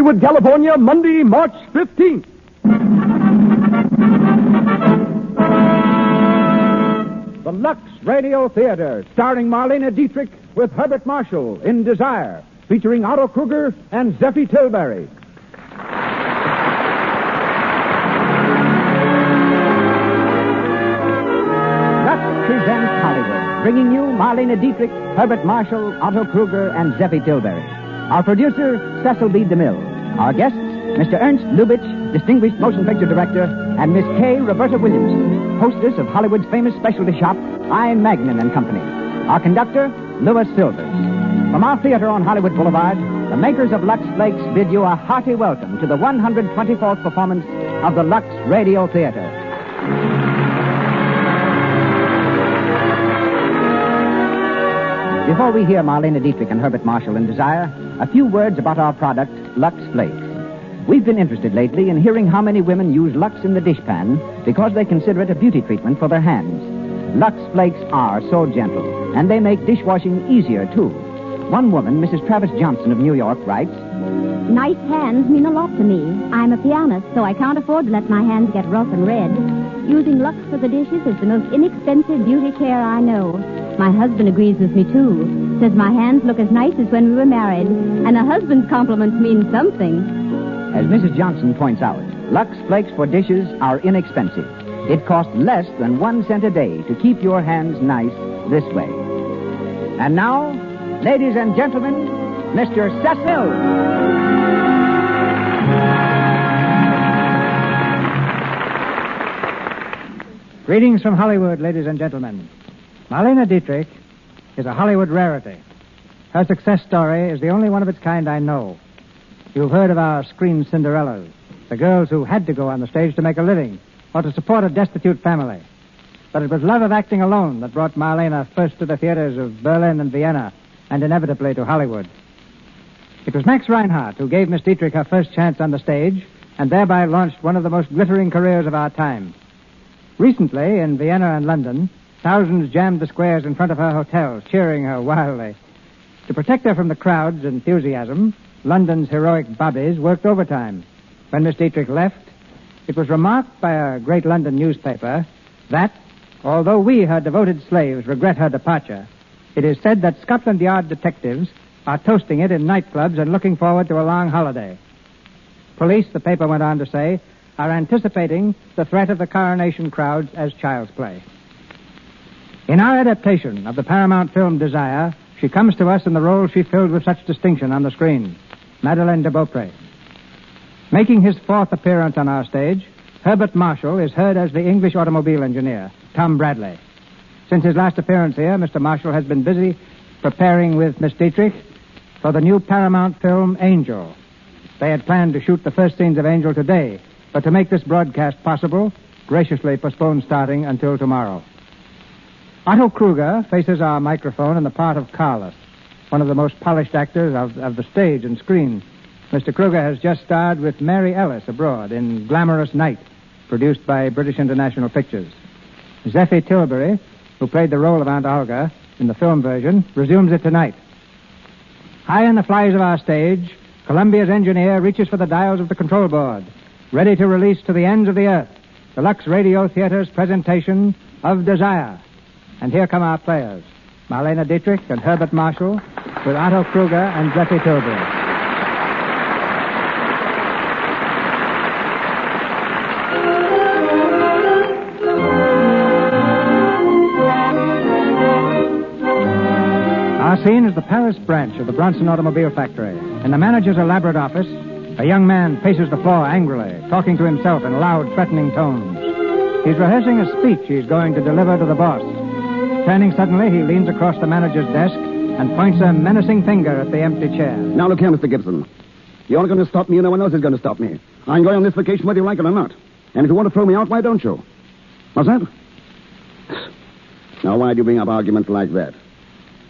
Hollywood, California, Monday, March 15th. The Lux Radio Theater, starring Marlene Dietrich with Herbert Marshall in Desire, featuring Otto Kruger and Zeffie Tilbury. Lux presents Hollywood, bringing you Marlene Dietrich, Herbert Marshall, Otto Kruger, and Zeffie Tilbury. Our producer, Cecil B. DeMille. Our guests, Mr. Ernst Lubitsch, distinguished motion picture director, and Miss K. Roberta Williamson, hostess of Hollywood's famous specialty shop, I. Magnin and Company. Our conductor, Louis Silvers. From our theater on Hollywood Boulevard, the makers of Lux Flakes bid you a hearty welcome to the 124th performance of the Lux Radio Theater. Before we hear Marlene Dietrich and Herbert Marshall in Desire, a few words about our product, Lux Flakes. We've been interested lately in hearing how many women use Lux in the dishpan because they consider it a beauty treatment for their hands. Lux Flakes are so gentle, and they make dishwashing easier, too. One woman, Mrs. Travis Johnson of New York, writes, "Nice hands mean a lot to me. I'm a pianist, so I can't afford to let my hands get rough and red. Using Lux for the dishes is the most inexpensive beauty care I know. My husband agrees with me, too. Says my hands look as nice as when we were married. And a husband's compliments mean something." As Mrs. Johnson points out, Lux Flakes for dishes are inexpensive. It costs less than 1 cent a day to keep your hands nice this way. And now, ladies and gentlemen, Mr. Cecil. Greetings from Hollywood, ladies and gentlemen. Marlene Dietrich is a Hollywood rarity. Her success story is the only one of its kind I know. You've heard of our screen Cinderellas, the girls who had to go on the stage to make a living or to support a destitute family. But it was love of acting alone that brought Marlene first to the theaters of Berlin and Vienna and inevitably to Hollywood. It was Max Reinhardt who gave Miss Dietrich her first chance on the stage and thereby launched one of the most glittering careers of our time. Recently, in Vienna and London, thousands jammed the squares in front of her hotels, cheering her wildly. To protect her from the crowd's enthusiasm, London's heroic bobbies worked overtime. When Miss Dietrich left, it was remarked by a great London newspaper that, although we, her devoted slaves, regret her departure, it is said that Scotland Yard detectives are toasting it in nightclubs and looking forward to a long holiday. Police, the paper went on to say, are anticipating the threat of the coronation crowds as child's play. In our adaptation of the Paramount film Desire, she comes to us in the role she filled with such distinction on the screen, Madeleine de Beaupré. Making his 4th appearance on our stage, Herbert Marshall is heard as the English automobile engineer, Tom Bradley. Since his last appearance here, Mr. Marshall has been busy preparing with Miss Dietrich for the new Paramount film Angel. They had planned to shoot the first scenes of Angel today, but to make this broadcast possible, graciously postponed starting until tomorrow. Otto Kruger faces our microphone in the part of Carlos, one of the most polished actors of the stage and screen. Mr. Kruger has just starred with Mary Ellis abroad in Glamorous Night, produced by British International Pictures. Zeffie Tilbury, who played the role of Aunt Olga in the film version, resumes it tonight. High in the flies of our stage, Columbia's engineer reaches for the dials of the control board, ready to release to the ends of the earth the Lux Radio Theater's presentation of Desire. And here come our players, Marlene Dietrich and Herbert Marshall, with Otto Kruger and Zeffie Tilbury. Our scene is the Paris branch of the Bronson Automobile Factory. In the manager's elaborate office, a young man paces the floor angrily, talking to himself in loud, threatening tones. He's rehearsing a speech he's going to deliver to the boss. Turning suddenly, he leans across the manager's desk and points a menacing finger at the empty chair. Now look here, Mr. Gibson. You're not going to stop me, and no one else is going to stop me. I'm going on this vacation whether you like it or not. And if you want to throw me out, why don't you? What's that? Now, why do you bring up arguments like that?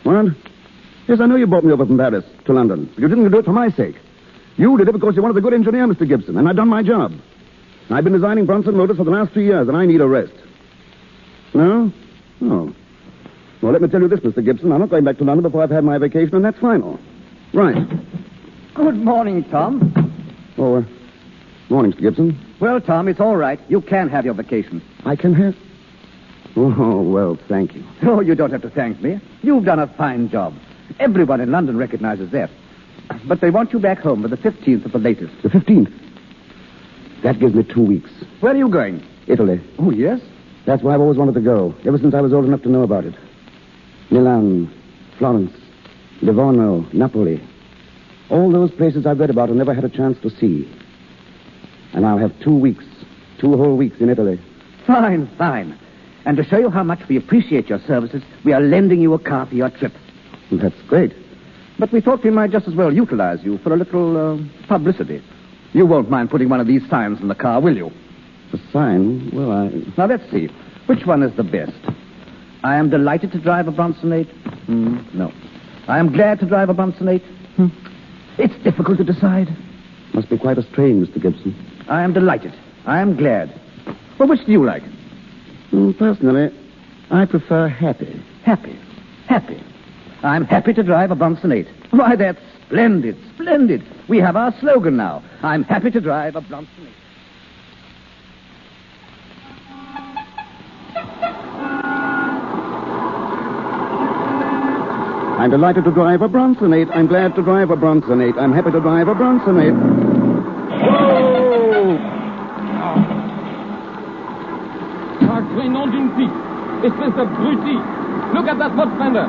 What? Yes, I know you brought me over from Paris to London, but you didn't do it for my sake. You did it because you wanted a good engineer, Mr. Gibson, and I've done my job. I've been designing Bronson Motors for the last 3 years, and I need a rest. No? Oh. Well, let me tell you this, Mr. Gibson. I'm not going back to London before I've had my vacation, and that's final. Right. Good morning, Tom. Oh, morning, Mr. Gibson. Well, Tom, it's all right. You can have your vacation. I can have... Oh, well, thank you. Oh, you don't have to thank me. You've done a fine job. Everyone in London recognizes that. But they want you back home by the 15th at the latest. The 15th? That gives me 2 weeks. Where are you going? Italy. Oh, yes? That's where I've always wanted to go, ever since I was old enough to know about it. Milan, Florence, Livorno, Napoli. All those places I've read about and never had a chance to see. And I'll have 2 weeks, 2 whole weeks in Italy. Fine, fine. And to show you how much we appreciate your services, we are lending you a car for your trip. That's great. But we thought we might just as well utilize you for a little publicity. You won't mind putting one of these signs in the car, will you? A sign? Well, Now, let's see. Which one is the best? I am delighted to drive a Bronson 8. No. I am glad to drive a Bronson 8. It's difficult to decide. Must be quite a strain, Mr. Gibson. I am delighted. I am glad. Well, which do you like? Personally, I prefer happy. Happy. Happy. I'm happy to drive a Bronson 8. Why, that's splendid, splendid. We have our slogan now. I'm happy to drive a Bronson 8. I'm delighted to drive a Bronson 8. I'm glad to drive a Bronson 8. I'm happy to drive a Bronson 8. Whoa! Sacré nom d'une pique. Espèce d'abruti. Look at that foot fender.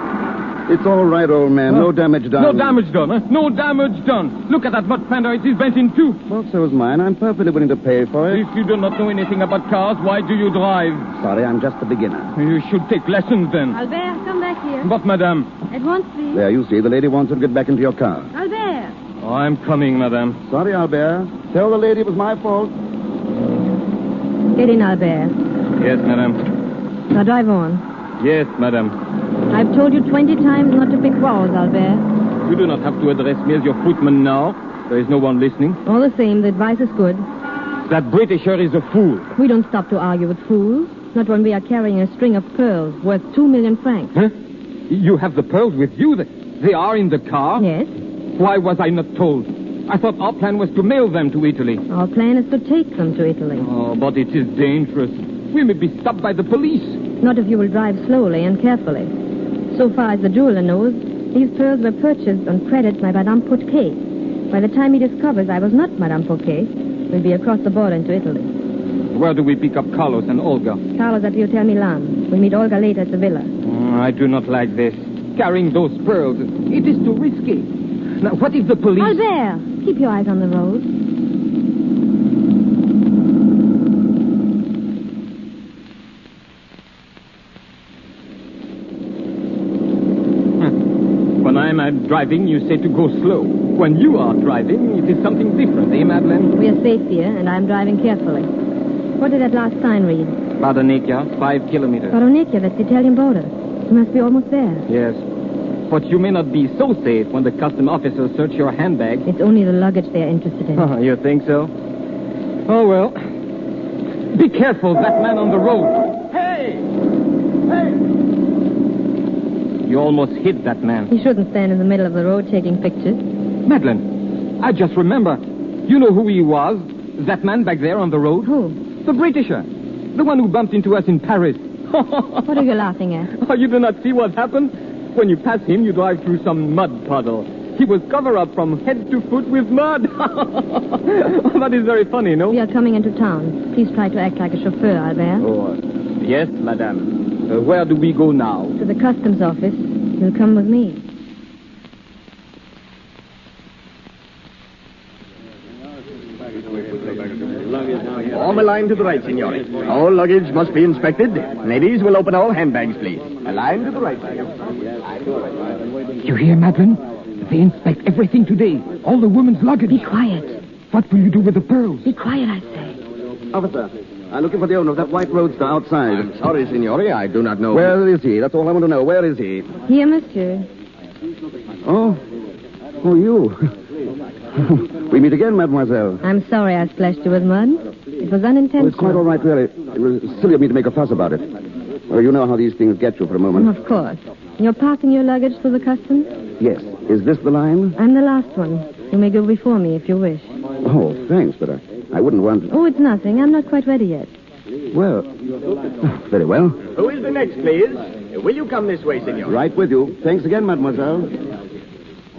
It's all right, old man. No damage done. No damage done, huh? No damage done. Look at that butt fender. It is bent in two. Well, so is mine. I'm perfectly willing to pay for it. If you do not know anything about cars, why do you drive? Sorry, I'm just a beginner. You should take lessons then. Albert, come back here. But, madame. At once, please. There, you see. The lady wants you to get back into your car. Albert. Oh, I'm coming, madame. Sorry, Albert. Tell the lady it was my fault. Get in, Albert. Yes, madame. Now drive on. Yes, madame. I've told you 20 times not to pick quarrels, Albert. You do not have to address me as your footman now. There is no one listening. All the same, the advice is good. That Britisher is a fool. We don't stop to argue with fools. Not when we are carrying a string of pearls worth 2 million francs. Huh? You have the pearls with you? They are in the car? Yes. Why was I not told? I thought our plan was to mail them to Italy. Our plan is to take them to Italy. Oh, but it is dangerous. We may be stopped by the police. Not if you will drive slowly and carefully. So far as the jeweler knows, these pearls were purchased on credit by Madame Pouquet. By the time he discovers I was not Madame Pouquet, we'll be across the border into Italy. Where do we pick up Carlos and Olga? Carlos at the Hotel Milan. We'll meet Olga later at the villa. I do not like this. Carrying those pearls, it is too risky. Now, what if the police... Albert, keep your eyes on the road. When I'm driving, you say to go slow. When you are driving, it is something different, eh, Madeleine? We are safe here, and I'm driving carefully. What did that last sign read? Badonekia, 5 kilometers. Baronekia, that's the Italian border. We must be almost there. Yes. But you may not be so safe when the custom officers search your handbag. It's only the luggage they're interested in. You think so? Oh, well. Be careful, that man on the road. Hey! Hey! You almost hit that man. He shouldn't stand in the middle of the road taking pictures. Madeleine, I just remember. You know who he was? That man back there on the road? Who? The Britisher. The one who bumped into us in Paris. What are you laughing at? Oh, you do not see what happened? When you pass him, you drive through some mud puddle. He was covered up from head to foot with mud. That is very funny, no? We are coming into town. Please try to act like a chauffeur, Albert. Oh, yes, madame. Where do we go now? To the customs office. You'll come with me. Form a line to the right, signore. All luggage must be inspected. Ladies will open all handbags, please. A line to the right, signore. You hear, Madeleine? They inspect everything today. All the women's luggage. Be quiet. What will you do with the pearls? Be quiet, I say. Officer, I'm looking for the owner of that white roadster outside. I'm sorry, signore. I do not know. Where is he? That's all I want to know. Where is he? Here, monsieur. Oh, you. We meet again, mademoiselle. I'm sorry I splashed you with mud. It was unintentional. Oh, it's quite all right, really. It was silly of me to make a fuss about it. Well, you know how these things get you for a moment. Of course. You're passing your luggage through the customs? Yes. Is this the line? I'm the last one. You may go before me if you wish. Oh, thanks, but I wouldn't want... Oh, it's nothing. I'm not quite ready yet. Well, very well. Who is the next, please? Will you come this way, senor? Right with you. Thanks again, mademoiselle.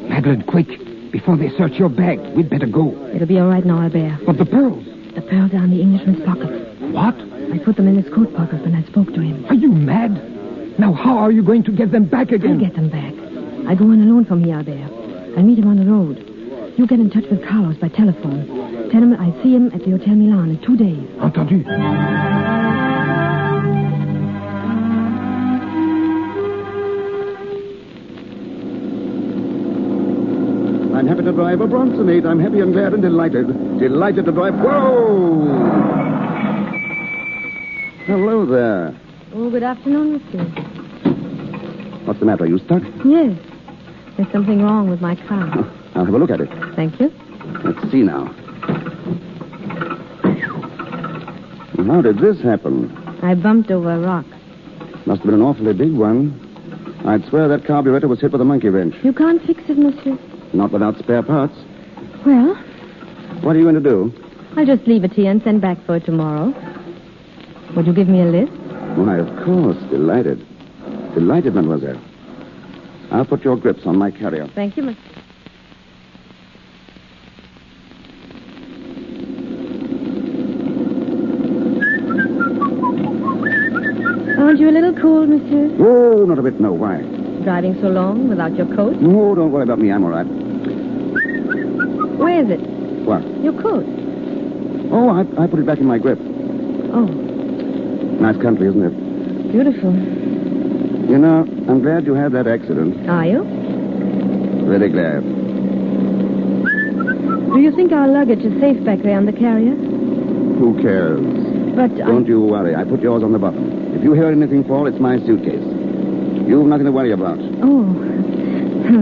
Madeline, quick. Before they search your bag, we'd better go. It'll be all right now, Albert. But the pearls? The pearls are in the Englishman's pocket. What? I put them in his coat pocket when I spoke to him. Are you mad? Now, how are you going to get them back again? I'll get them back. I go on alone from here, Albert. I'll meet him on the road. You get in touch with Carlos by telephone. Tell him I see him at the Hotel Milan in 2 days. Entendu. I'm happy to drive a Bronson 8. I'm happy and glad and delighted. Delighted to drive... Whoa! Hello there. Oh, good afternoon, monsieur. What's the matter? Are you stuck? Yes. There's something wrong with my car. I'll have a look at it. Thank you. Let's see now. How did this happen? I bumped over a rock. Must have been an awfully big one. I'd swear that carburetor was hit with a monkey wrench. You can't fix it, monsieur. Not without spare parts. Well, What are you going to do? I'll just leave it here and send back for it tomorrow. Would you give me a lift? Why, of course. Delighted. Delighted, mademoiselle. I'll put your grips on my carrier. Thank you, monsieur. Aren't you a little cold, monsieur? Oh, not a bit, no. Why? Driving so long without your coat? No, don't worry about me. I'm all right. Where is it? What? Your coat. Oh, I put it back in my grip. Oh, Nice country, isn't it? beautiful. You know, I'm glad you had that accident. Are you? Very glad. Do you think our luggage is safe back there on the carrier? Who cares? But Don't you worry. I put yours on the bottom. If you hear anything fall, it's my suitcase. You've nothing to worry about. Oh,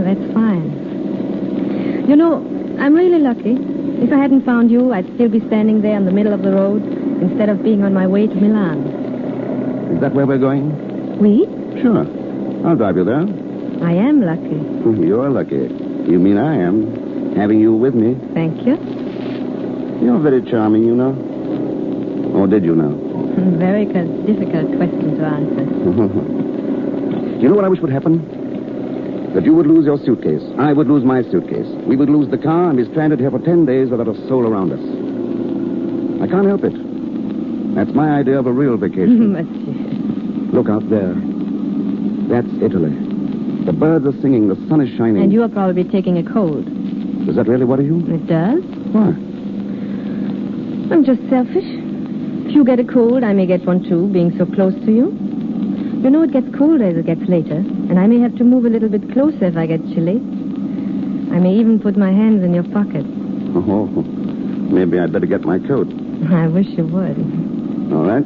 that's fine. You know, I'm really lucky. If I hadn't found you, I'd still be standing there in the middle of the road instead of being on my way to Milan. Is that where we're going? We? Sure. I'll drive you there. I am lucky. You're lucky. You mean I am. Having you with me. Thank you. You're very charming, you know. Or did you know? Very difficult question to answer. You know what I wish would happen? That you would lose your suitcase. I would lose my suitcase. We would lose the car and be stranded here for 10 days without a soul around us. I can't help it. That's my idea of a real vacation. Monsieur. Look out there. That's Italy. The birds are singing. The sun is shining. And you are probably taking a cold. Does that really worry you? It does? Why? I'm just selfish. If you get a cold, I may get one too, being so close to you. You know, it gets colder as it gets later, and I may have to move a little bit closer if I get chilly. I may even put my hands in your pocket. Oh, maybe I'd better get my coat. I wish you would. All right.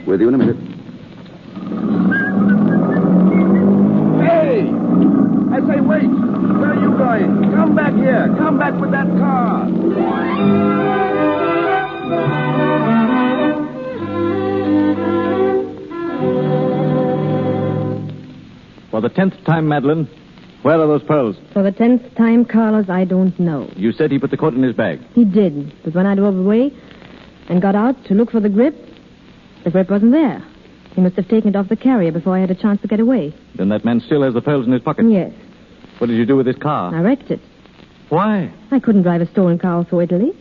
With you in a minute. Hey! I say, wait! Where are you going? Come back here. Come back with that car. For the 10th time, Madeline, where are those pearls? For the 10th time, Carlos, I don't know. You said he put the coat in his bag. He did, but when I drove away and got out to look for the grip wasn't there. He must have taken it off the carrier before I had a chance to get away. Then that man still has the pearls in his pocket. Yes, What did you do with his car? I wrecked it. Why? I couldn't drive a stolen car through Italy.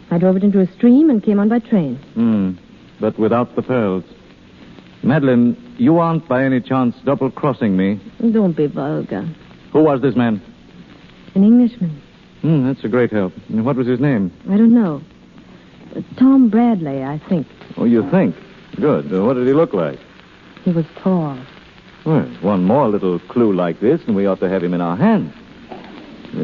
I drove it into a stream and came on by train. But without the pearls. Madeline, you aren't by any chance double-crossing me. Don't be vulgar. Who was this man? An Englishman. That's a great help. And what was his name? I don't know. Tom Bradley, I think. Oh, you think? Good. What did he look like? He was tall. Well, one more little clue like this, and we ought to have him in our hands.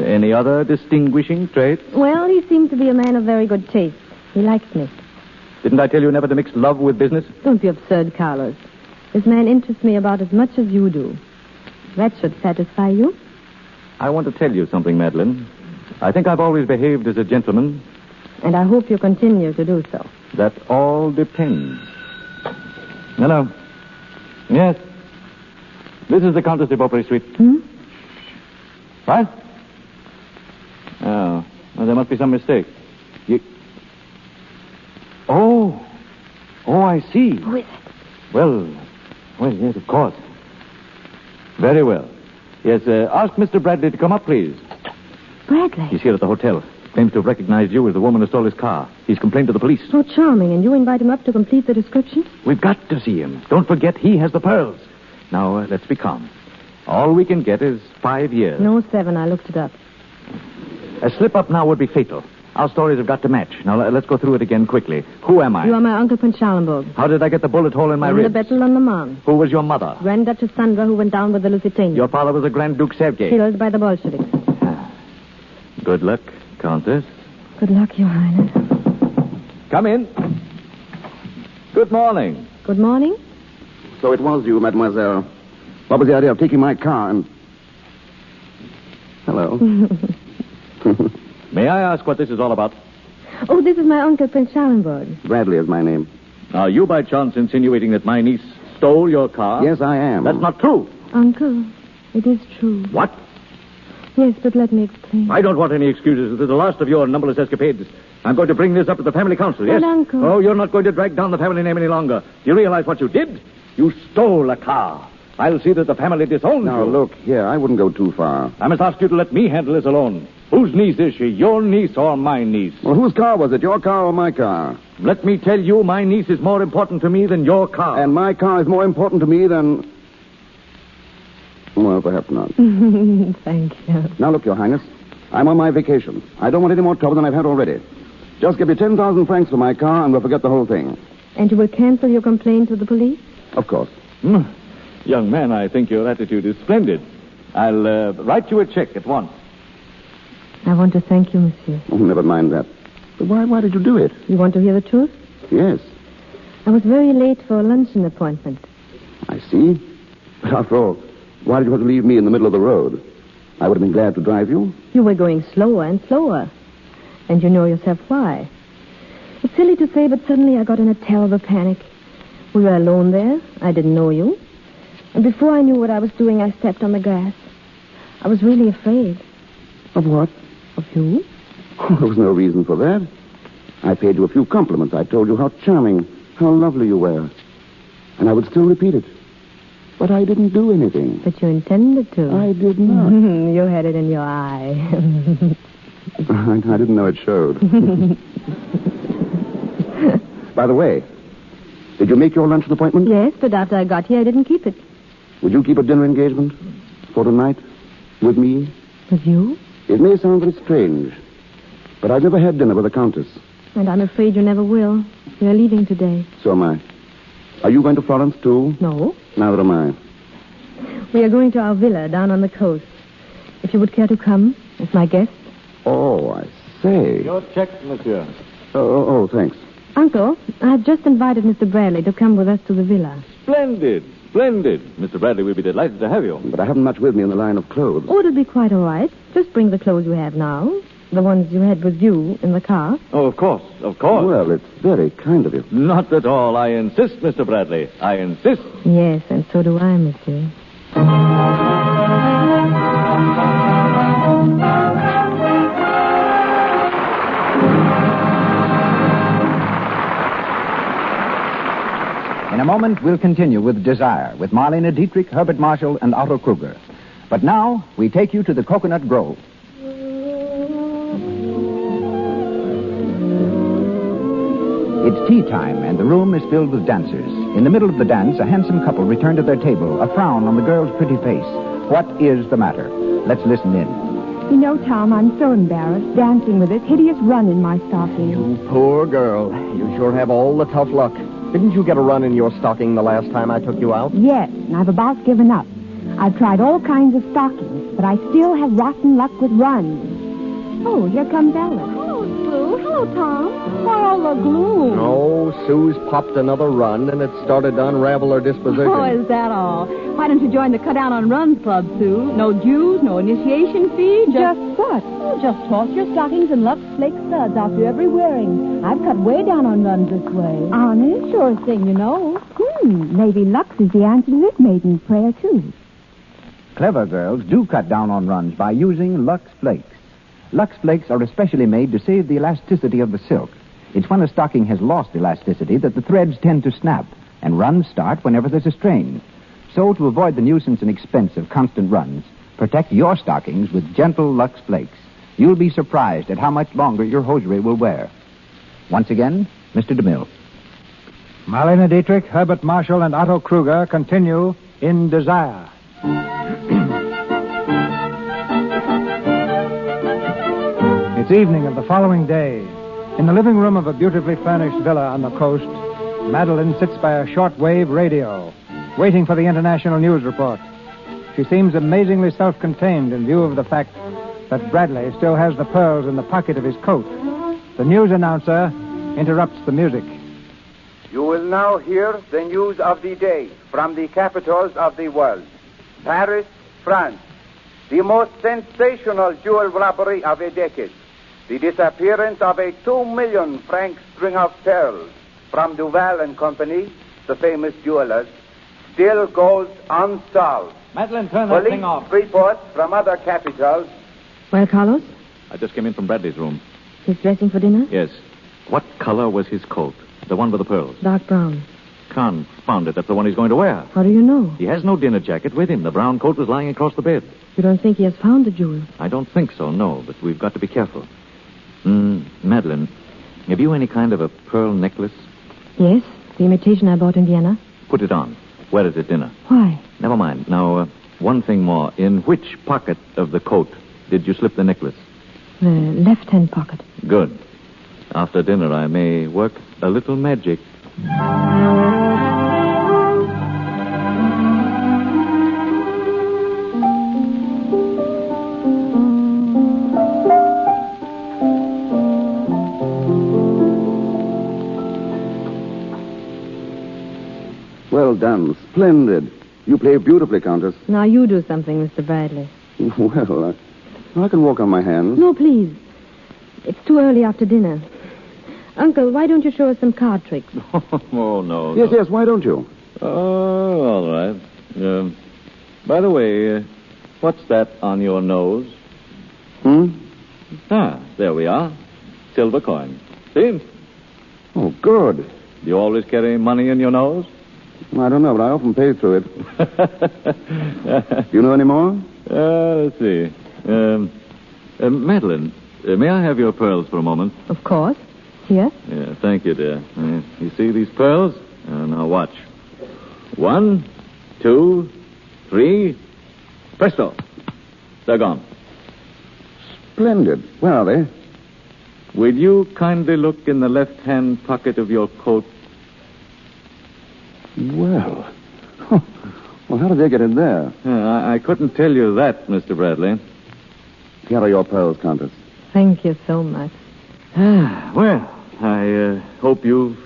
Any other distinguishing traits? Well, he seemed to be a man of very good taste. He liked me. Didn't I tell you never to mix love with business? Don't be absurd, Carlos. This man interests me about as much as you do. That should satisfy you. I want to tell you something, Madeline. I think I've always behaved as a gentleman. And I hope you continue to do so. That all depends. Hello. Yes. This is the Countess de Beaupre Suite. What? Oh, well, there must be some mistake. Oh, I see. Who is it? Well, yes, of course. Very well. Yes, ask Mr. Bradley to come up, please. Bradley. He's here at the hotel. Claims to have recognized you as the woman who stole his car. He's complained to the police. Oh, charming. And you invite him up to complete the description? We've got to see him. Don't forget, he has the pearls. Now, let's be calm. All we can get is 5 years. No, 7. I looked it up. A slip-up now would be fatal. Our stories have got to match. Now, let's go through it again quickly. Who am I? You are my Uncle Prince Schalenburg. How did I get the bullet hole in my In ribs? the battle on the Marne. Who was your mother? Grand Duchess Sandra, who went down with the Lusitania. Your father was the Grand Duke Sergei. Killed by the Bolsheviks. Good luck, Countess. Good luck, Your Highness. Come in. Good morning. Good morning. So it was you, mademoiselle. What was the idea of taking my car and... Hello. May I ask what this is all about? Oh, this is my Uncle Prince Schalenburg. Bradley is my name. Are you by chance insinuating that my niece stole your car? Yes, I am. That's not true. Uncle, it is true. What? Yes, but let me explain. I don't want any excuses. This is the last of your numberless escapades. I'm going to bring this up to the family council, yes? But, Uncle... Oh, you're not going to drag down the family name any longer. You realize what you did? You stole a car. I'll see that the family disowns Now, you. look, here, I wouldn't go too far. I must ask you to let me handle this alone. Whose niece is she? Your niece or my niece? Well, whose car was it? Your car or my car? Let me tell you, my niece is more important to me than your car. And my car is more important to me than... Well, perhaps not. Thank you. Now, look, Your Highness. I'm on my vacation. I don't want any more trouble than I've had already. Just give me 10,000 francs for my car, and we'll forget the whole thing. And you will cancel your complaint to the police? Of course. Young man, I think your attitude is splendid. I'll write you a check at once. I want to thank you, monsieur. Oh, never mind that. But why did you do it? You want to hear the truth? Yes. I was very late for a luncheon appointment. I see. But after all, why did you have to leave me in the middle of the road? I would have been glad to drive you. You were going slower and slower. And you know yourself why. It's silly to say, but suddenly I got in a terrible panic. We were alone there. I didn't know you. And before I knew what I was doing, I stepped on the grass. I was really afraid. Of what? Of you? There was no reason for that. I paid you a few compliments. I told you how charming, how lovely you were. And I would still repeat it. But I didn't do anything. But you intended to. I did not. You had it in your eye. I didn't know it showed. By the way, did you make your luncheon appointment? Yes, but after I got here, I didn't keep it. Would you keep a dinner engagement for tonight with me? With you? It may sound very strange, but I've never had dinner with a countess. And I'm afraid you never will. You're leaving today. So am I. Are you going to Florence, too? No. Neither am I. We are going to our villa down on the coast. If you would care to come as my guest. Oh, I say. Your check, monsieur. Oh, thanks. Uncle, I've just invited Mr. Bradley to come with us to the villa. Splendid. Mr. Bradley will be delighted to have you. But I haven't much with me in the line of clothes. Oh, it'll be quite all right. Just bring the clothes you have now. The ones you had with you in the car. Oh, of course. Well, it's very kind of you. Not at all. I insist, Mr. Bradley. I insist. Yes, and so do I, monsieur. In a moment, we'll continue with Desire, with Marlene Dietrich, Herbert Marshall, and Otto Kruger. But now, we take you to the Coconut Grove. It's tea time, and the room is filled with dancers. In the middle of the dance, a handsome couple return to their table, a frown on the girl's pretty face. What is the matter? Let's listen in. You know, Tom, I'm so embarrassed dancing with this hideous run in my stocking. You poor girl. You sure have all the tough luck. Didn't you get a run in your stocking the last time I took you out? Yes, and I've about given up. I've tried all kinds of stockings, but I still have rotten luck with runs. Oh, here comes Alice. Hello, Sue. Hello, Tom. Why all the gloom? Oh, Sue's popped another run, and it started to unravel her disposition. Oh, is that all? Why don't you join the Cut Down on Runs Club, Sue? No dues, no initiation fee, Just what? Oh, just toss your stockings and Lux Flake studs after every wearing. I've cut way down on runs this way. Honest? Sure thing, you know. Maybe Lux is the answer to this maiden's prayer, too. clever girls do cut down on runs by using Lux Flakes. Lux Flakes are especially made to save the elasticity of the silk. It's when a stocking has lost elasticity that the threads tend to snap, and runs start whenever there's a strain. So, to avoid the nuisance and expense of constant runs, protect your stockings with gentle Lux Flakes. You'll be surprised at how much longer your hosiery will wear. Once again, Mr. DeMille. Marlene Dietrich, Herbert Marshall, and Otto Kruger continue in Desire. It's evening of the following day. In the living room of a beautifully furnished villa on the coast, Madeline sits by a shortwave radio, waiting for the international news report. She seems amazingly self-contained in view of the fact that Bradley still has the pearls in the pocket of his coat. The news announcer interrupts the music. You will now hear the news of the day from the capitals of the world. Paris, France. The most sensational jewel robbery of a decade. The disappearance of a 2 million franc string of pearls from Duval and Company, the famous jewelers, still goes unsolved. Madeline, turn that thing off. Police reports from other capitals. Well, Carlos, I just came in from Bradley's room. he's dressing for dinner? Yes. What color was his coat? The one with the pearls? Dark brown. Confound it, that's the one he's going to wear. How do you know? He has no dinner jacket with him. The brown coat was lying across the bed. You don't think he has found the jewel? I don't think so, no, but we've got to be careful. Madeline, have you any kind of a pearl necklace? Yes, the imitation I bought in Vienna. Put it on. Wear it at dinner. Why? Never mind. Now, one thing more. In which pocket of the coat did you slip the necklace? The left-hand pocket. Good. After dinner, I may work a little magic. Well done. Splendid. You play beautifully, Countess. Now you do something, Mr. Bradley. Well, I can walk on my hands. No, please. It's too early after dinner. Uncle, why don't you show us some card tricks? Oh, no. Yes, why don't you? Oh, all right. By the way, what's that on your nose? There we are. Silver coin. See? Oh, good. Do you always carry money in your nose? I don't know, but I often pay through it. Do you know any more? Let's see. Madeline, may I have your pearls for a moment? Of course. Here? Yeah, thank you, dear. You see these pearls? Now watch. 1, 2, 3. Presto. They're gone. Splendid. Where are they? Will you kindly look in the left-hand pocket of your coat? Well. Well, how did they get in there? I couldn't tell you that, Mr. Bradley. Here are your pearls, Countess. Thank you so much. Well, I hope you've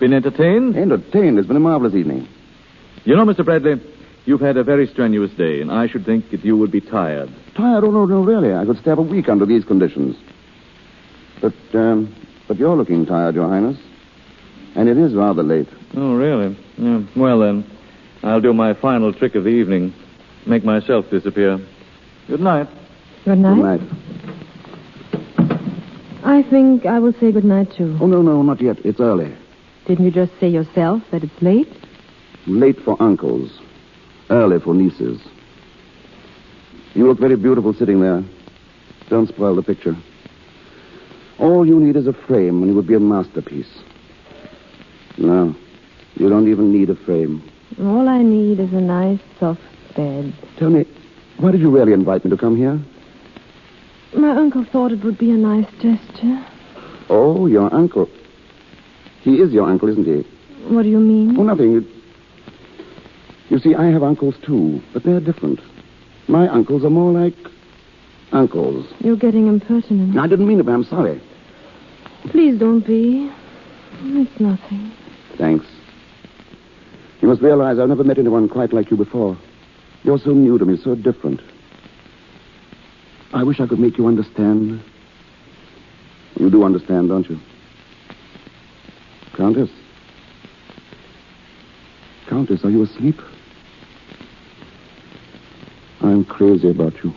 been entertained. Entertained. It's been a marvelous evening. You know, Mr. Bradley, you've had a very strenuous day, and I should think that you would be tired. Tired? Oh, no, really. I could stay up a week under these conditions. But you're looking tired, Your Highness. And it is rather late. Oh, really? Yeah. Well, then, I'll do my final trick of the evening. Make myself disappear. Good night. Good night. Good night. I think I will say good night, too. Oh, no, not yet. It's early. Didn't you just say yourself that it's late? Late for uncles. Early for nieces. You look very beautiful sitting there. Don't spoil the picture. All you need is a frame, and it would be a masterpiece. No, you don't even need a frame. All I need is a nice, soft bed. Tell me, why did you really invite me to come here? My uncle thought it would be a nice gesture. Oh, your uncle. He is your uncle, isn't he? What do you mean? Oh, nothing. You see, I have uncles, too, but they're different. My uncles are more like uncles. You're getting impertinent. I didn't mean it, but I'm sorry. Please don't be. It's nothing. Thanks. You must realize I've never met anyone quite like you before. You're so new to me, so different. I wish I could make you understand. You do understand, don't you? Countess? Countess, are you asleep? I'm crazy about you.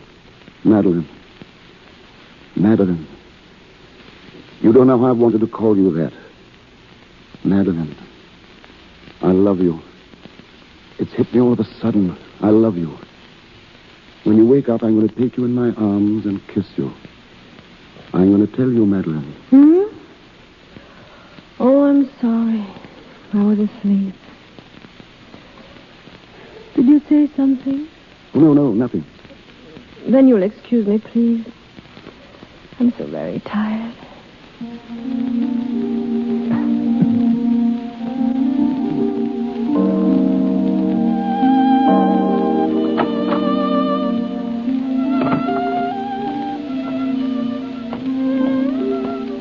Madeline. Madeline. You don't know how I've wanted to call you that. Madeline. I love you. It's hit me all of a sudden. I love you. When you wake up, I'm going to take you in my arms and kiss you. I'm going to tell you, Madeline. Oh, I'm sorry. I was asleep. Did you say something? Oh, no, nothing. Then you'll excuse me, please. I'm so very tired.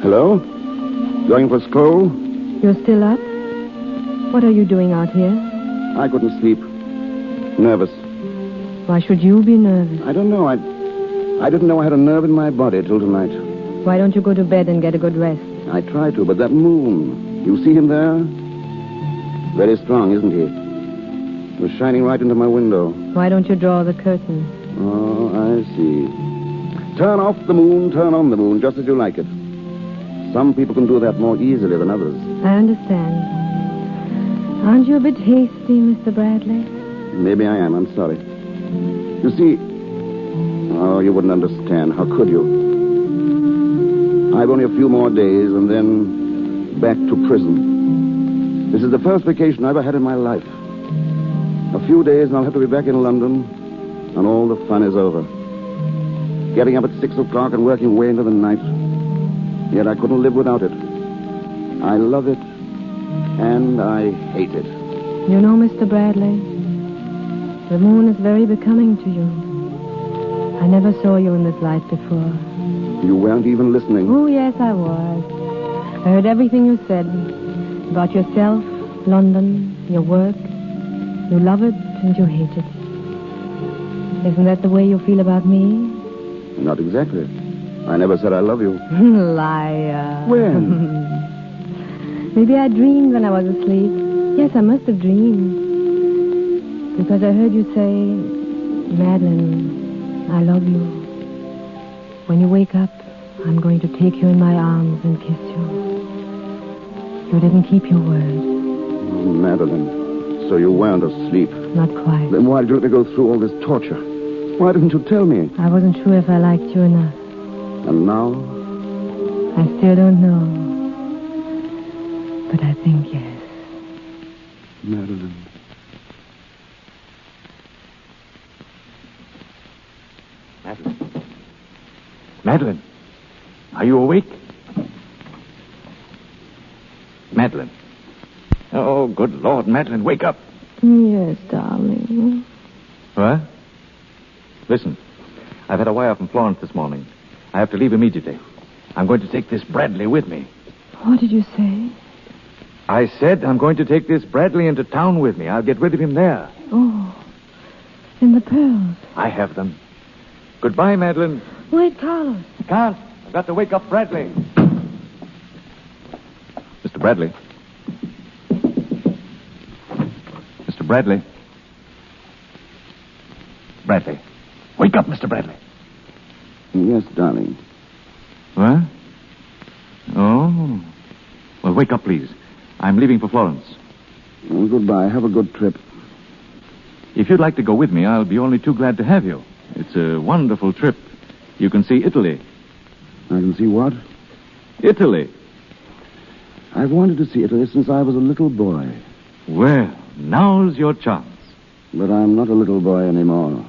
Hello? Going for school? You're still up? What are you doing out here? I couldn't sleep. Nervous. Why should you be nervous? I don't know. I didn't know I had a nerve in my body till tonight. Why don't you go to bed and get a good rest? I tried to, but that moon... You see him there? Very strong, isn't he? He was shining right into my window. Why don't you draw the curtain? Oh, I see. Turn off the moon, turn on the moon, just as you like it. Some people can do that more easily than others. I understand. Aren't you a bit hasty, Mr. Bradley? Maybe I am. I'm sorry. You see... Oh, you wouldn't understand. How could you? I've only a few more days and then back to prison. This is the first vacation I ever had in my life. A few days and I'll have to be back in London and all the fun is over. Getting up at 6 o'clock and working way into the night. Yet I couldn't live without it. I love it and I hate it. You know, Mr. Bradley, the moon is very becoming to you. I never saw you in this light before. You weren't even listening. Oh, yes, I was. I heard everything you said about yourself, London, your work. You love it and you hate it. Isn't that the way you feel about me? Not exactly. I never said I love you. Liar. When? Maybe I dreamed when I was asleep. Yes, I must have dreamed. Because I heard you say, Madeline, I love you. When you wake up, I'm going to take you in my arms and kiss you. You didn't keep your word. Oh, Madeline, so you weren't asleep. Not quite. Then why did you let me go through all this torture? Why didn't you tell me? I wasn't sure if I liked you enough. And now? I still don't know. But I think yes. Madeline. Madeline, are you awake? Madeline. Oh, good Lord, Madeline, wake up. Yes, darling. What? Listen, I've had a wire from Florence this morning. I have to leave immediately. I'm going to take this Bradley with me. What did you say? I said I'm going to take this Bradley into town with me. I'll get rid of him there. Oh, and the pearls. I have them. Goodbye, Madeline. Wait, Carlos. I can't. I've got to wake up Bradley. Mr. Bradley. Mr. Bradley. Bradley. Wake up, Mr. Bradley. Yes, darling. What? Oh. Well, wake up, please. I'm leaving for Florence. Well, goodbye. Have a good trip. If you'd like to go with me, I'll be only too glad to have you. It's a wonderful trip. You can see Italy. I can see what? Italy. I've wanted to see Italy since I was a little boy. Well, now's your chance. But I'm not a little boy anymore.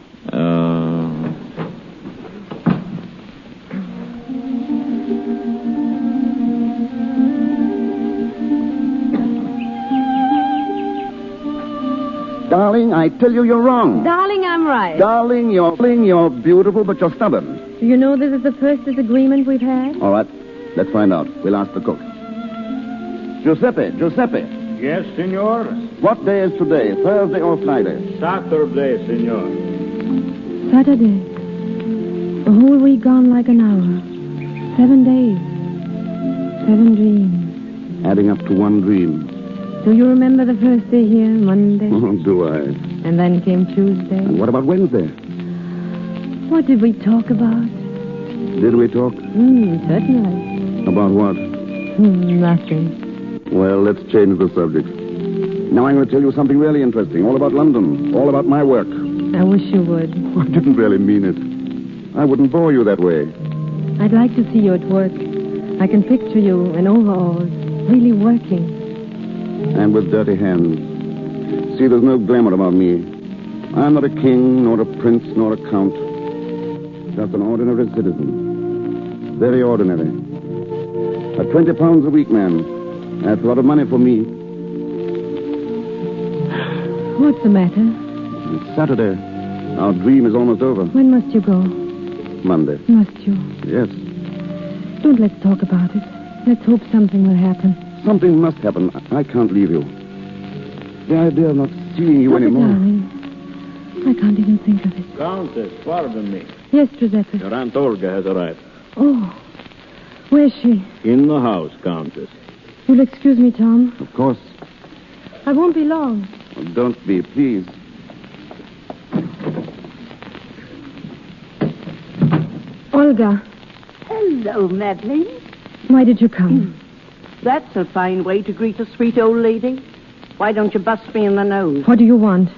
Darling, I tell you you're wrong. Darling, I'm right. Darling, you're beautiful, but you're stubborn. Do you know this is the first disagreement we've had? All right, let's find out. We'll ask the cook. Giuseppe. Yes, senor? What day is today, Thursday or Friday? Saturday, senor. Saturday. A whole week gone like an hour. 7 days. 7 dreams. Adding up to one dream. Do you remember the first day here, Monday? Oh, do I? And then came Tuesday. And what about Wednesday? What did we talk about? Did we talk? Certainly. About what? Nothing. Well, let's change the subject. Now I'm going to tell you something really interesting, all about London, all about my work. I wish you would. I didn't really mean it. I wouldn't bore you that way. I'd like to see you at work. I can picture you in overalls, really working. And with dirty hands. See, there's no glamour about me. I'm not a king, nor a prince, nor a count. Just an ordinary citizen. Very ordinary. A 20 pounds a week man. That's a lot of money for me. What's the matter? It's Saturday. Our dream is almost over. When must you go? Monday. Must you? Yes. Don't let's talk about it. Let's hope something will happen. Something must happen. I can't leave you. The idea of not seeing you anymore. Darling, I can't even think of it. Countess, pardon me. Yes, Giuseppe. Your Aunt Olga has arrived. Oh, where's she? In the house, Countess. You'll excuse me, Tom. Of course. I won't be long. Oh, don't be, please. Olga, Hello, Madeline. why did you come? That's a fine way to greet a sweet old lady. Why don't you bust me in the nose? What do you want?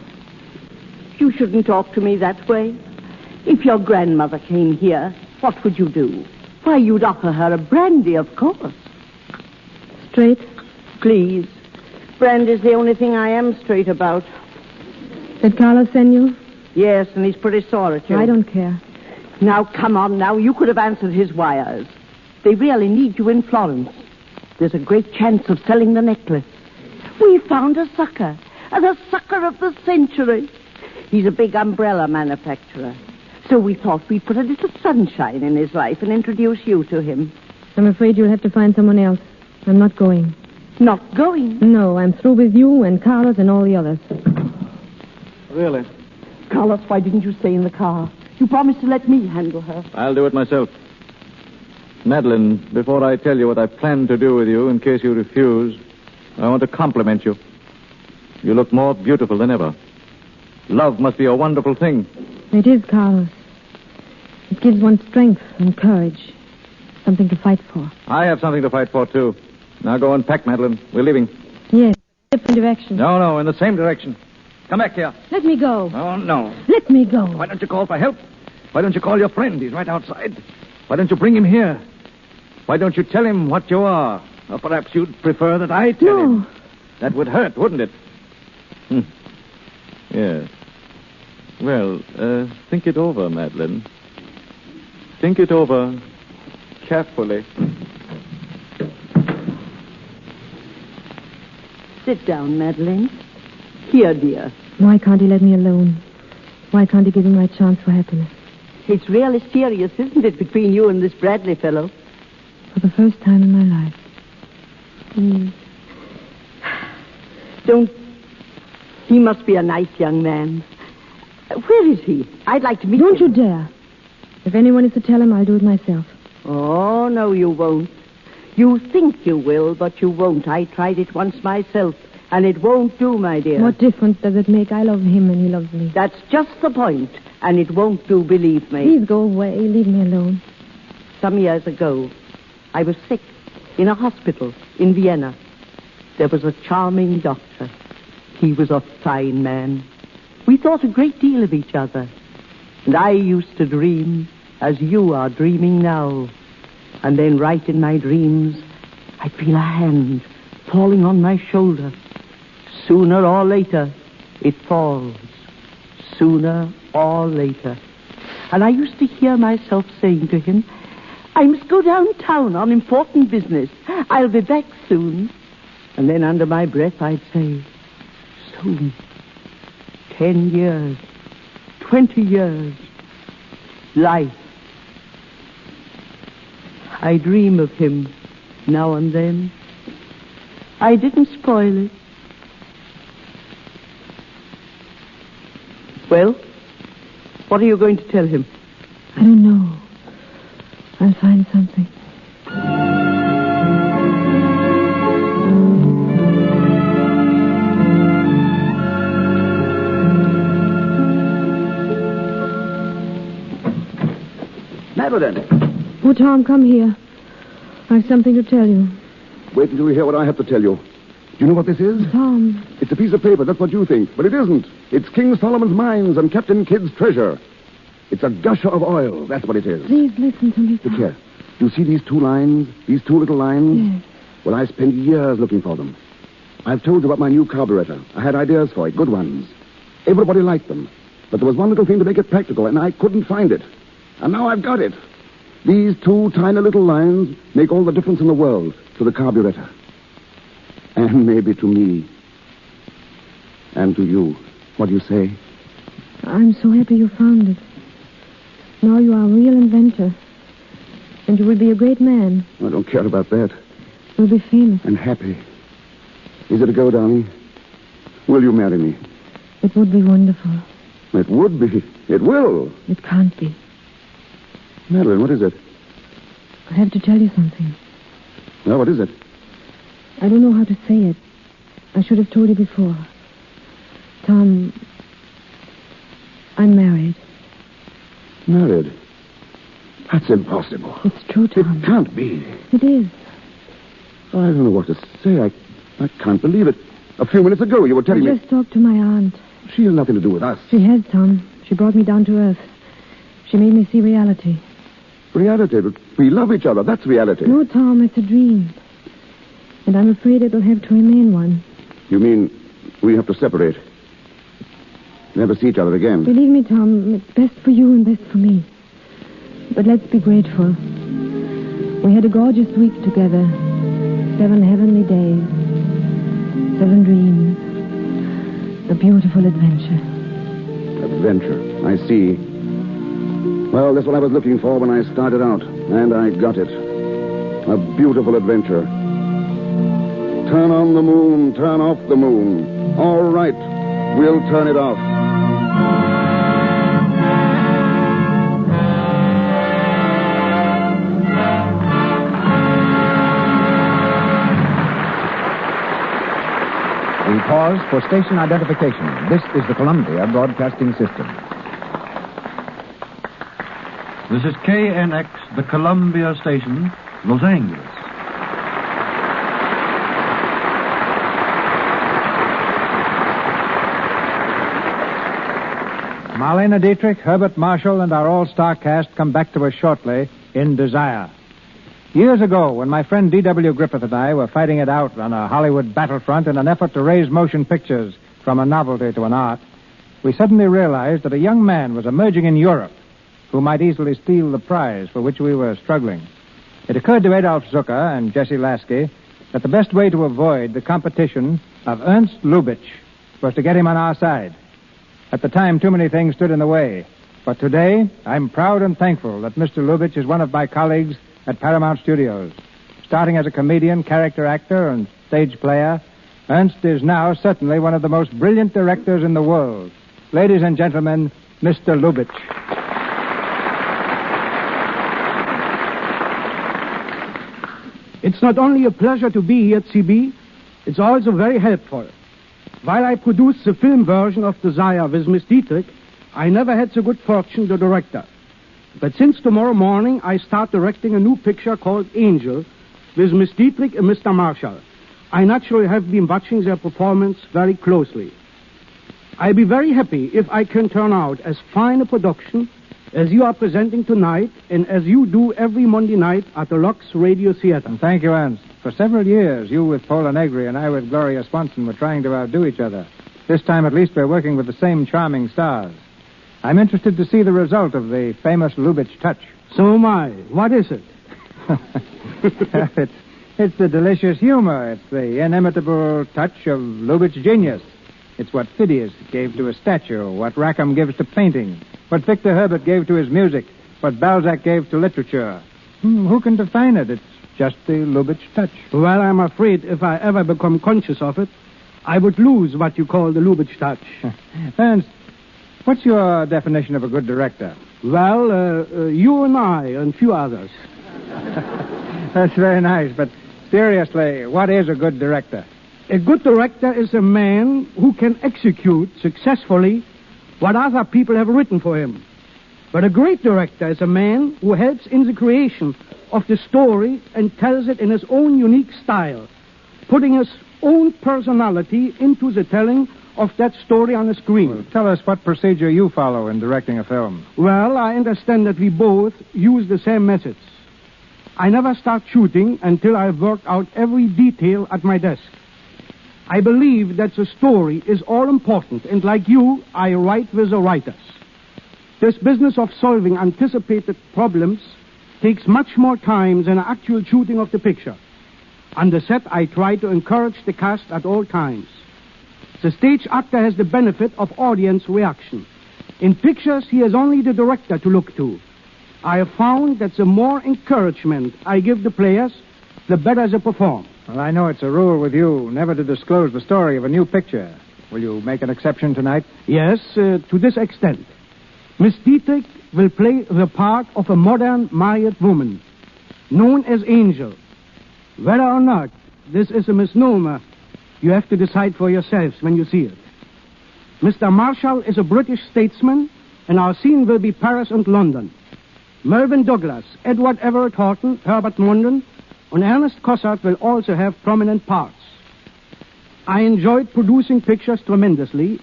You shouldn't talk to me that way. If your grandmother came here, what would you do? Why, you'd offer her a brandy, of course. Straight? Please. Brandy's the only thing I am straight about. Did Carlos send you? Yes, and he's pretty sore at you. I don't care. Now, come on now. You could have answered his wires. They really need you in Florence. There's a great chance of selling the necklace. We found a sucker, and a sucker of the century. He's a big umbrella manufacturer. So we thought we'd put a little sunshine in his life and introduce you to him. I'm afraid you'll have to find someone else. I'm not going. Not going? No, I'm through with you and Carlos and all the others. Really? Carlos, why didn't you stay in the car? You promised to let me handle her. I'll do it myself. Madeline, before I tell you what I plan to do with you, in case you refuse, I want to compliment you. You look more beautiful than ever. Love must be a wonderful thing. It is, Carlos. It gives one strength and courage. Something to fight for. I have something to fight for, too. Now go and pack, Madeline. We're leaving. Yes, different direction. No, in the same direction. Come back here. Let me go. Oh, no. Let me go. Why don't you call for help? Why don't you call your friend? He's right outside. Why don't you bring him here? Why don't you tell him what you are? Or perhaps you'd prefer that I tell him. That would hurt, wouldn't it? Yes. Well, think it over, Madeline. Think it over carefully. Sit down, Madeline. Here, dear. Why can't he let me alone? Why can't he give me my chance for happiness? It's really serious, isn't it, between you and this Bradley fellow? For the first time in my life. Don't... He must be a nice young man. Where is he? I'd like to meet him. Don't you dare. If anyone is to tell him, I'll do it myself. Oh, no, you won't. You think you will, but you won't. I tried it once myself, and it won't do, my dear. What difference does it make? I love him and he loves me. That's just the point, and it won't do, believe me. Please go away. Leave me alone. Some years ago, I was sick in a hospital in Vienna. There was a charming doctor. He was a fine man. We thought a great deal of each other. And I used to dream as you are dreaming now. And then right in my dreams, I'd feel a hand falling on my shoulder. Sooner or later, it falls. Sooner or later. And I used to hear myself saying to him, I must go downtown on important business. I'll be back soon. And then under my breath, I'd say, soon. 10 years. 20 years. Life. I dream of him now and then. I didn't spoil it. Well, what are you going to tell him? I don't know. I'll find something. matter then? Oh, Tom, come here. I've something to tell you. Wait until you hear what I have to tell you. Do you know what this is? Tom. It's a piece of paper, that's what you think. But it isn't. It's King Solomon's mines and Captain Kidd's treasure. It's a gusher of oil, that's what it is. Please listen to me, Tom. Look here. Do you see these two lines? These two little lines? Yes. Well, I spent years looking for them. I've told you about my new carburetor. I had ideas for it, good ones. Everybody liked them. But there was one little thing to make it practical, and I couldn't find it. And now I've got it. These two tiny little lines make all the difference in the world to the carburetor. And maybe to me. And to you. What do you say? I'm so happy you found it. Now you are a real inventor. And you will be a great man. I don't care about that. You'll be famous. And happy. Is it a go, darling? Will you marry me? It would be wonderful. It would be. It will. It can't be. Madeline, what is it? I have to tell you something. Well, what is it? I don't know how to say it. I should have told you before. Tom, I'm married. Married? That's impossible. It's true, Tom. It can't be. It is. I don't know what to say. I can't believe it. A few minutes ago, you were telling I me... just talked to my aunt. She has nothing to do with us. She has, Tom. She brought me down to earth. She made me see reality. Reality? But we love each other. That's reality. No, Tom, it's a dream. And I'm afraid it'll have to remain one. You mean we have to separate? Never see each other again? Believe me, Tom, it's best for you and best for me. But let's be grateful. We had a gorgeous week together. 7 heavenly days. 7 dreams. A beautiful adventure. Adventure. I see. Well, that's what I was looking for when I started out. And I got it. A beautiful adventure. Turn on the moon, turn off the moon. All right. We'll turn it off. We pause for station identification. This is the Columbia Broadcasting System. This is KNX, the Columbia Station, Los Angeles. Marlene Dietrich, Herbert Marshall, and our all-star cast come back to us shortly in Desire. Years ago, when my friend D.W. Griffith and I were fighting it out on a Hollywood battlefront in an effort to raise motion pictures from a novelty to an art, we suddenly realized that a young man was emerging in Europe who might easily steal the prize for which we were struggling. It occurred to Adolf Zucker and Jesse Lasky that the best way to avoid the competition of Ernst Lubitsch was to get him on our side. At the time, too many things stood in the way. But today, I'm proud and thankful that Mr. Lubitsch is one of my colleagues at Paramount Studios. Starting as a comedian, character actor, and stage player, Ernst is now certainly one of the most brilliant directors in the world. Ladies and gentlemen, Mr. Lubitsch. It's not only a pleasure to be here at CB, it's also very helpful. While I produced the film version of Desire with Miss Dietrich, I never had the good fortune to direct her. But since tomorrow morning, I start directing a new picture called Angel with Miss Dietrich and Mr. Marshall. I naturally have been watching their performance very closely. I'll be very happy if I can turn out as fine a production as you are presenting tonight and as you do every Monday night at the Lux Radio Theater. And thank you, Ernst. For several years, you with Paula Negri and I with Gloria Swanson were trying to outdo each other. This time, at least, we're working with the same charming stars. I'm interested to see the result of the famous Lubitsch touch. So am I. What is it? It's the delicious humor. It's the inimitable touch of Lubitsch genius. It's what Phidias gave to a statue, what Rackham gives to painting, what Victor Herbert gave to his music, what Balzac gave to literature. Who can define it? It's just the Lubitsch touch. Well, I'm afraid if I ever become conscious of it, I would lose what you call the Lubitsch touch. Ernst, what's your definition of a good director? Well, you and I and a few others. That's very nice, but seriously, what is a good director? A good director is a man who can execute successfully what other people have written for him. But a great director is a man who helps in the creation of the story and tells it in his own unique style, putting his own personality into the telling of that story on the screen. Well, tell us what procedure you follow in directing a film. Well, I understand that we both use the same methods. I never start shooting until I've worked out every detail at my desk. I believe that the story is all important, and like you, I write with the writers. This business of solving anticipated problems takes much more time than actual shooting of the picture. On the set, I try to encourage the cast at all times. The stage actor has the benefit of audience reaction. In pictures, he has only the director to look to. I have found that the more encouragement I give the players, the better they perform. Well, I know it's a rule with you never to disclose the story of a new picture. Will you make an exception tonight? Yes, to this extent. Miss Dietrich will play the part of a modern married woman, known as Angel. Whether or not this is a misnomer, you have to decide for yourselves when you see it. Mr. Marshall is a British statesman, and our scene will be Paris and London. Melvyn Douglas, Edward Everett Horton, Herbert Munden, and Ernest Cossart will also have prominent parts. I enjoyed producing pictures tremendously,